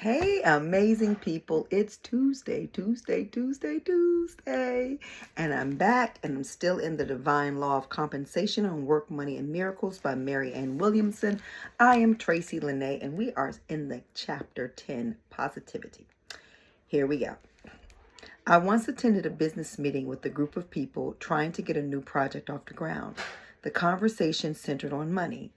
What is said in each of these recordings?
Hey, amazing people. It's Tuesday. And I'm back and I'm still in the Divine Law of Compensation on Work, Money, and Miracles by Mary Ann Williamson. I am Tracy Lene and we are in the chapter 10, Positivity. Here we go. I once attended a business meeting with a group of people trying to get a new project off the ground. The conversation centered on money.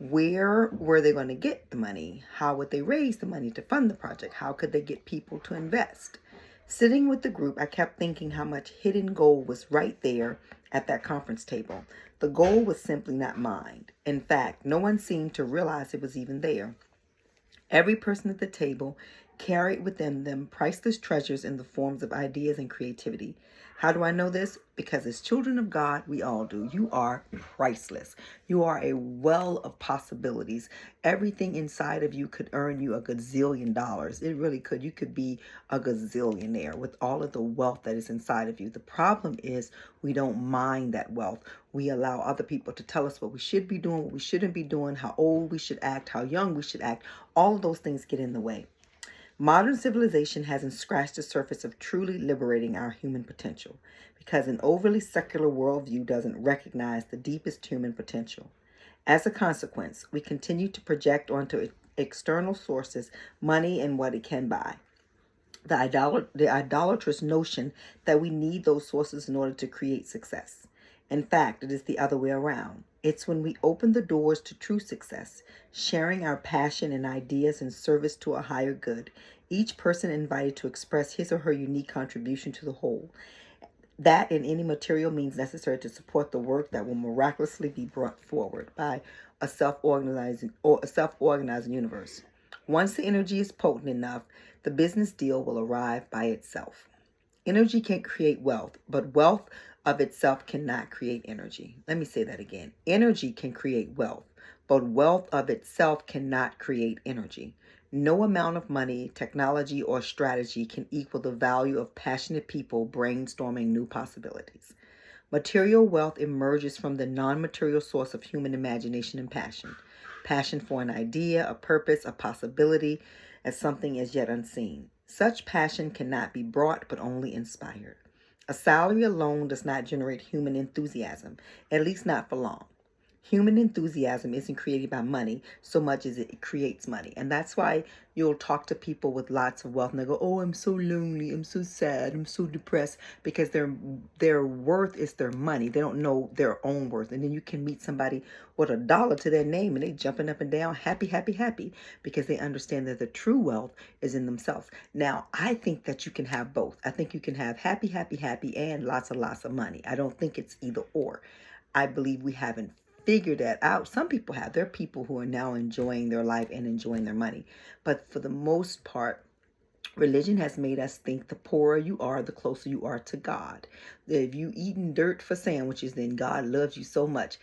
Where were they going to get the money? How would they raise the money to fund the project? How could they get people to invest? Sitting with the group, I kept thinking how much hidden gold was right there at that conference table. The gold was simply not mined. In fact, no one seemed to realize it was even there. Every person at the table carried within them priceless treasures in the forms of ideas and creativity. How do I know this? Because as children of God, we all do. You are priceless. You are a well of possibilities. Everything inside of you could earn you a gazillion dollars. It really could. You could be a gazillionaire with all of the wealth that is inside of you. The problem is we don't mind that wealth. We allow other people to tell us what we should be doing, what we shouldn't be doing, how old we should act, how young we should act. All of those things get in the way. Modern civilization hasn't scratched the surface of truly liberating our human potential because an overly secular worldview doesn't recognize the deepest human potential. As a consequence, we continue to project onto external sources money and what it can buy. The idolatrous notion that we need those sources in order to create success. In fact, it is the other way around. It's when we open the doors to true success, sharing our passion and ideas in service to a higher good, each person invited to express his or her unique contribution to the whole. That and any material means necessary to support the work that will miraculously be brought forward by a self-organizing universe. Once the energy is potent enough, the business deal will arrive by itself. Energy can create wealth, but wealth of itself cannot create energy. Let me say that again. Energy can create wealth, but wealth of itself cannot create energy. No amount of money, technology, or strategy can equal the value of passionate people brainstorming new possibilities. Material wealth emerges from the non-material source of human imagination and passion. Passion for an idea, a purpose, a possibility, as something as yet unseen. Such passion cannot be brought but only inspired. A salary alone does not generate human enthusiasm, at least not for long. Human enthusiasm isn't created by money so much as it creates money. And that's why you'll talk to people with lots of wealth and they go, oh, I'm so lonely, I'm so sad, I'm so depressed, because their worth is their money. They don't know their own worth. And then you can meet somebody with $1 to their name and they jumping up and down, happy, because they understand that the true wealth is in themselves. Now, I think that you can have both. I think you can have happy, and lots of money. I don't think it's either or. I believe we haven't figured that out. Some people have. There are people who are now enjoying their life and enjoying their money. But for the most part, religion has made us think the poorer you are, the closer you are to God. If you eating dirt for sandwiches, then God loves you so much.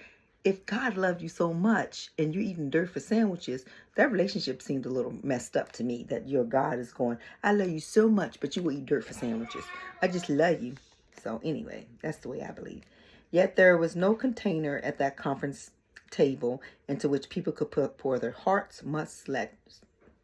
If God loved you so much and you're eating dirt for sandwiches, that relationship seemed a little messed up to me. That your God is going, I love you so much, but you will eat dirt for sandwiches. I just love you. So anyway, that's the way I believe. Yet there was no container at that conference table into which people could pour their hearts, let's start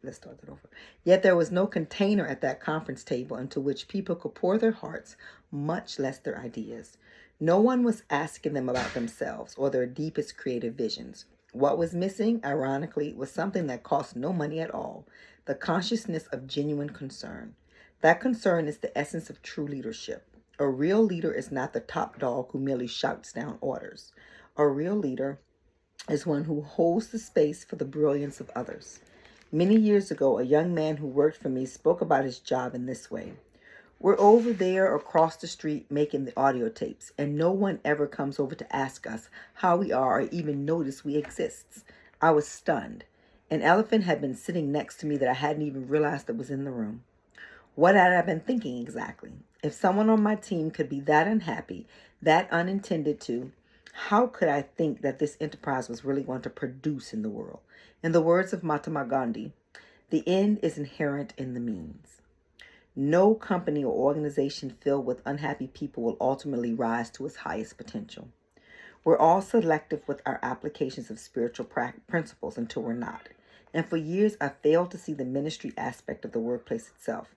that over. Yet there was no container at that conference table into which people could pour their hearts, much less their ideas. No one was asking them about themselves or their deepest creative visions. What was missing, ironically, was something that cost no money at all: the consciousness of genuine concern. That concern is the essence of true leadership. A real leader is not the top dog who merely shouts down orders. A real leader is one who holds the space for the brilliance of others. Many years ago, a young man who worked for me spoke about his job in this way. We're over there across the street making the audio tapes, and no one ever comes over to ask us how we are or even notice we exist. I was stunned. An elephant had been sitting next to me that I hadn't even realized that was in the room. What had I been thinking exactly? If someone on my team could be that unhappy, that unintended to, how could I think that this enterprise was really going to produce in the world? In the words of Mahatma Gandhi, the end is inherent in the means. No company or organization filled with unhappy people will ultimately rise to its highest potential. We're all selective with our applications of spiritual principles until we're not. And for years, I failed to see the ministry aspect of the workplace itself.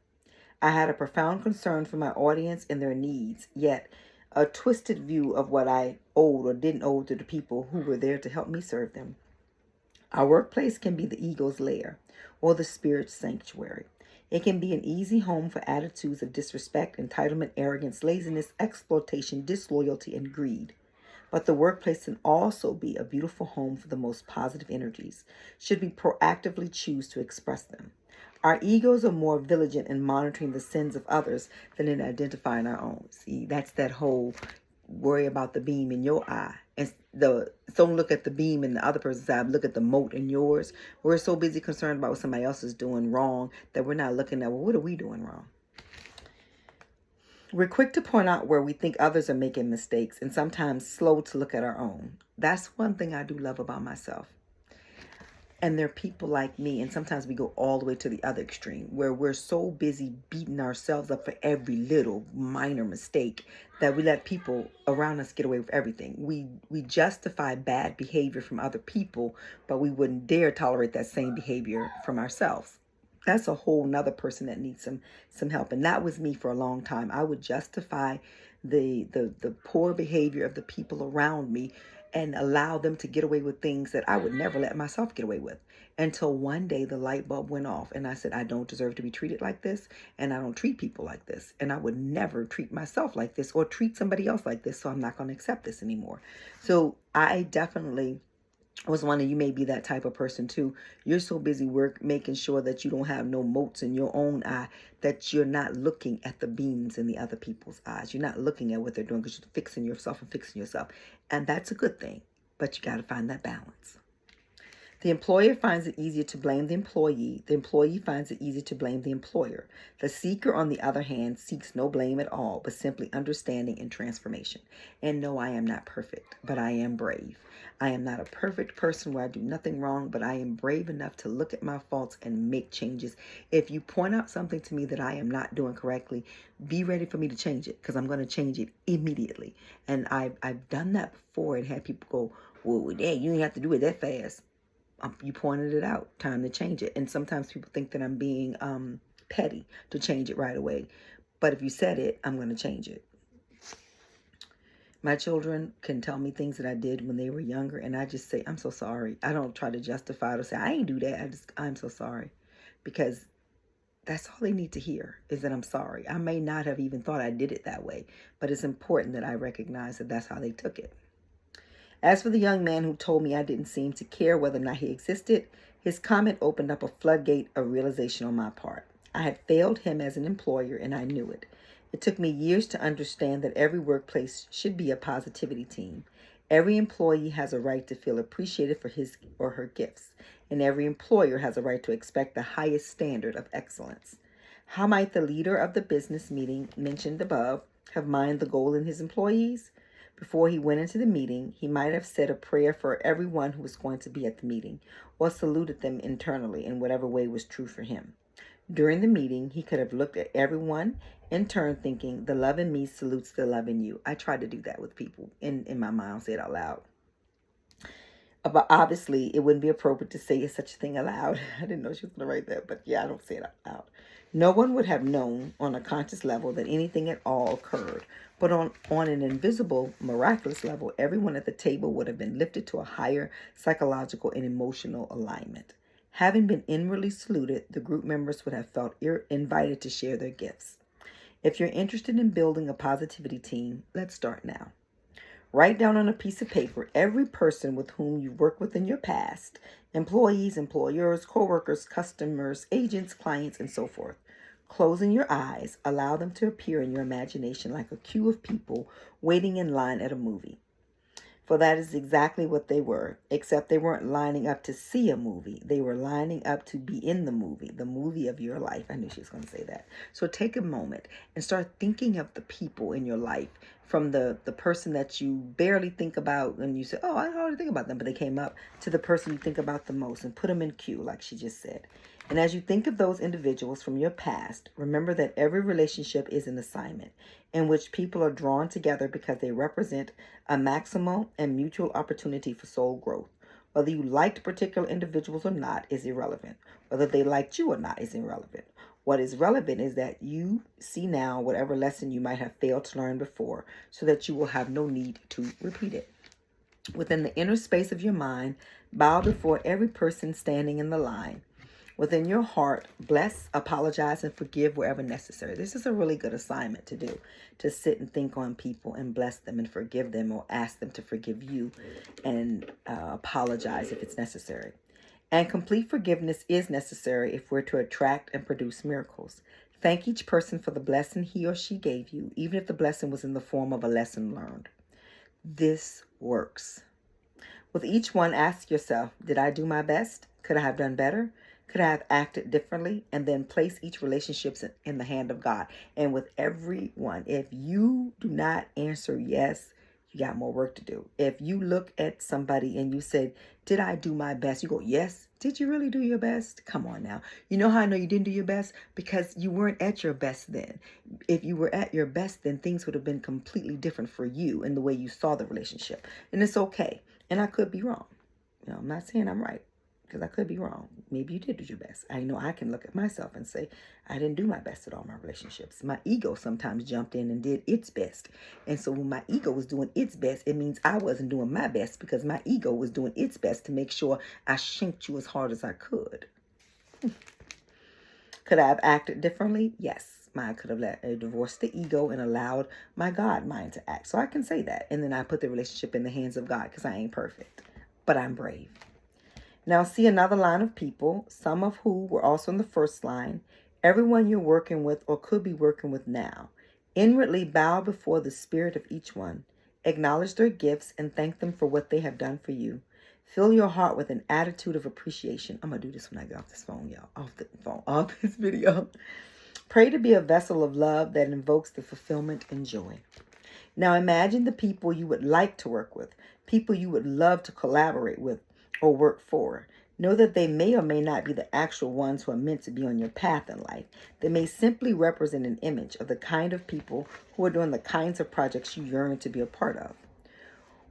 I had a profound concern for my audience and their needs, yet a twisted view of what I owed or didn't owe to the people who were there to help me serve them. Our workplace can be the ego's lair or the spirit's sanctuary. It can be an easy home for attitudes of disrespect, entitlement, arrogance, laziness, exploitation, disloyalty, and greed. But the workplace can also be a beautiful home for the most positive energies, should we proactively choose to express them. Our egos are more vigilant in monitoring the sins of others than in identifying our own. See, that's that whole worry about the beam in your eye. And don't look at the beam in the other person's eye, look at the mote in yours. We're so busy concerned about what somebody else is doing wrong that we're not looking at, well, what are we doing wrong? We're quick to point out where we think others are making mistakes and sometimes slow to look at our own. That's one thing I do love about myself. And there are people like me, and sometimes we go all the way to the other extreme, where we're so busy beating ourselves up for every little minor mistake that we let people around us get away with everything. We justify bad behavior from other people, but we wouldn't dare tolerate that same behavior from ourselves. That's a whole nother person that needs some help. And that was me for a long time. I would justify the poor behavior of the people around me and allow them to get away with things that I would never let myself get away with. Until one day the light bulb went off and I said, I don't deserve to be treated like this, and I don't treat people like this, and I would never treat myself like this or treat somebody else like this, so I'm not going to accept this anymore. So I definitely was wondering, you may be that type of person too. You're so busy making sure that you don't have no motes in your own eye, that you're not looking at the beams in the other people's eyes. You're not looking at what they're doing because you're fixing yourself. And that's a good thing, but you got to find that balance. The employer finds it easier to blame the employee. The employee finds it easier to blame the employer. The seeker, on the other hand, seeks no blame at all, but simply understanding and transformation. And no, I am not perfect, but I am brave. I am not a perfect person where I do nothing wrong, but I am brave enough to look at my faults and make changes. If you point out something to me that I am not doing correctly, be ready for me to change it, because I'm going to change it immediately. And I've done that before and had people go, well, Dad, you didn't have to do it that fast. You pointed it out. Time to change it. And sometimes people think that I'm being petty to change it right away. But if you said it, I'm going to change it. My children can tell me things that I did when they were younger, and I just say, I'm so sorry. I don't try to justify it or say, I ain't do that. I'm so sorry. Because that's all they need to hear, is that I'm sorry. I may not have even thought I did it that way, but it's important that I recognize that that's how they took it. As for the young man who told me I didn't seem to care whether or not he existed, his comment opened up a floodgate of realization on my part. I had failed him as an employer, and I knew it. It took me years to understand that every workplace should be a positivity team. Every employee has a right to feel appreciated for his or her gifts, and every employer has a right to expect the highest standard of excellence. How might the leader of the business meeting mentioned above have mined the goal in his employees? Before he went into the meeting, he might have said a prayer for everyone who was going to be at the meeting, or saluted them internally in whatever way was true for him. During the meeting, he could have looked at everyone in turn thinking, the love in me salutes the love in you. I try to do that with people in my mind. I'll say it out loud. But obviously, it wouldn't be appropriate to say such a thing aloud. I didn't know she was going to write that, but yeah, I don't say it out loud. No one would have known on a conscious level that anything at all occurred. But on an invisible, miraculous level, everyone at the table would have been lifted to a higher psychological and emotional alignment. Having been inwardly saluted, the group members would have felt invited to share their gifts. If you're interested in building a positivity team, let's start now. Write down on a piece of paper every person with whom you worked with in your past, employees, employers, co-workers, customers, agents, clients, and so forth. Closing your eyes, allow them to appear in your imagination like a queue of people waiting in line at a movie. For that is exactly what they were, except they weren't lining up to see a movie. They were lining up to be in the movie of your life. I knew she was going to say that. So take a moment and start thinking of the people in your life, from the person that you barely think about and you say, oh, I already think about them, but they came up, to the person you think about the most, and put them in queue, like she just said. And as you think of those individuals from your past, remember that every relationship is an assignment in which people are drawn together because they represent a maximal and mutual opportunity for soul growth. Whether you liked particular individuals or not is irrelevant. Whether they liked you or not is irrelevant. What is relevant is that you see now whatever lesson you might have failed to learn before, so that you will have no need to repeat it. Within the inner space of your mind, bow before every person standing in the line. Within your heart, bless, apologize, and forgive wherever necessary. This is a really good assignment to do, to sit and think on people and bless them and forgive them, or ask them to forgive you and apologize if it's necessary. And complete forgiveness is necessary if we're to attract and produce miracles. Thank each person for the blessing he or she gave you, even if the blessing was in the form of a lesson learned. This works. With each one, ask yourself, did I do my best? Could I have done better? Could I have acted differently? And then place each relationship in the hand of God. And with everyone, if you do not answer yes, you got more work to do. If you look at somebody and you said, did I do my best? You go, yes. Did you really do your best? Come on now. You know how I know you didn't do your best? Because you weren't at your best then. If you were at your best, then things would have been completely different for you in the way you saw the relationship. And it's okay. And I could be wrong. I'm not saying I'm right, because I could be wrong. Maybe you did do your best. I know I can look at myself and say, I didn't do my best at all my relationships. My ego sometimes jumped in and did its best. And so when my ego was doing its best, it means I wasn't doing my best, because my ego was doing its best to make sure I shanked you as hard as I could. Could I have acted differently? Yes. I could have divorced the ego and allowed my God mind to act. So I can say that. And then I put the relationship in the hands of God, because I ain't perfect, but I'm brave. Now see another line of people, some of who were also in the first line. Everyone you're working with or could be working with now. Inwardly bow before the spirit of each one. Acknowledge their gifts and thank them for what they have done for you. Fill your heart with an attitude of appreciation. I'm going to do this when I get off this phone, y'all. Off this video. Pray to be a vessel of love that invokes the fulfillment and joy. Now imagine the people you would like to work with, people you would love to collaborate with or work for. Know that they may or may not be the actual ones who are meant to be on your path in life. They may simply represent an image of the kind of people who are doing the kinds of projects you yearn to be a part of.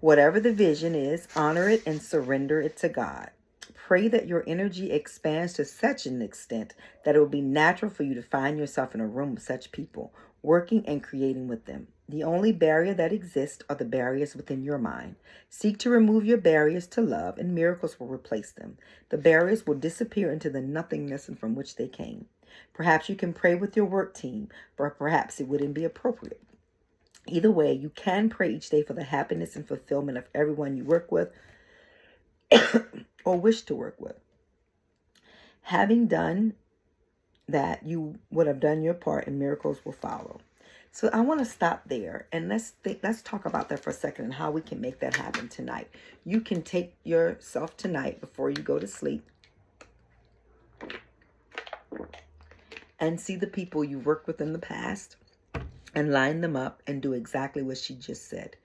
Whatever the vision is, honor it and surrender it to God. Pray that your energy expands to such an extent that it will be natural for you to find yourself in a room with such people, working and creating with them. The only barrier that exists are the barriers within your mind. Seek to remove your barriers to love, and miracles will replace them. The barriers will disappear into the nothingness from which they came. Perhaps you can pray with your work team, but perhaps it wouldn't be appropriate. Either way, you can pray each day for the happiness and fulfillment of everyone you work with or wish to work with. Having done that, you would have done your part and miracles will follow. So I want to stop there and let's talk about that for a second and how we can make that happen tonight. You can take yourself tonight before you go to sleep and see the people you worked with in the past and line them up and do exactly what she just said.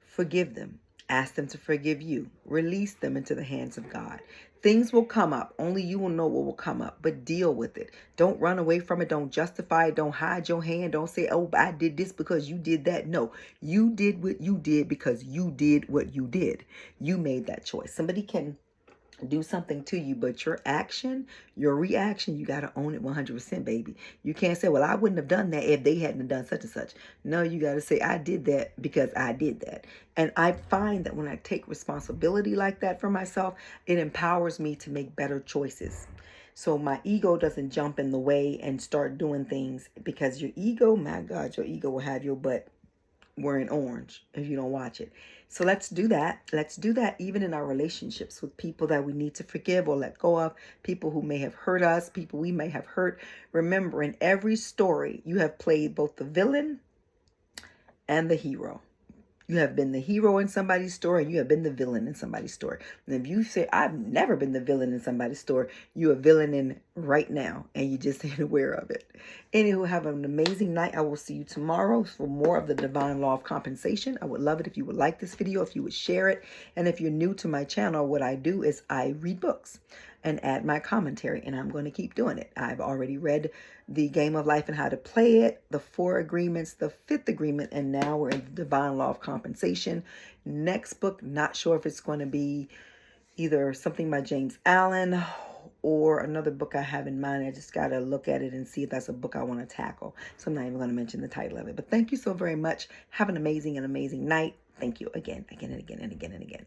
Forgive them. Ask them to forgive you. Release them into the hands of God. Things will come up. Only you will know what will come up, but deal with it. Don't run away from it. Don't justify it. Don't hide your hand. Don't say, oh, I did this because you did that. No, you did what you did because you did what you did. You made that choice. Somebody can do something to you, but your action, your reaction, you got to own it 100%, baby. You can't say, well, I wouldn't have done that if they hadn't done such and such. No, you got to say, I did that because I did that. And I find that when I take responsibility like that for myself, it empowers me to make better choices. So my ego doesn't jump in the way and start doing things, because your ego, my God, your ego will have your butt wearing orange if you don't watch it. So let's do that. Let's do that even in our relationships with people that we need to forgive or let go of, people who may have hurt us, people we may have hurt. Remember, in every story, you have played both the villain and the hero. You have been the hero in somebody's story, and you have been the villain in somebody's story. And if you say, I've never been the villain in somebody's story, you're a villain in right now, and you just ain't aware of it. Anywho, have an amazing night. I will see you tomorrow for more of the Divine Law of Compensation. I would love it if you would like this video, if you would share it. And if you're new to my channel, what I do is I read books and add my commentary, and I'm going to keep doing it. I've already read The Game of Life and How to Play It, The 4 Agreements, The 5th Agreement, and now we're in the Divine Law of Compensation. Next book, not sure if it's going to be either something by James Allen or another book I have in mind. I just got to look at it and see if that's a book I want to tackle. So I'm not even going to mention the title of it. But thank you so very much. Have an amazing night. Thank you again and again and again.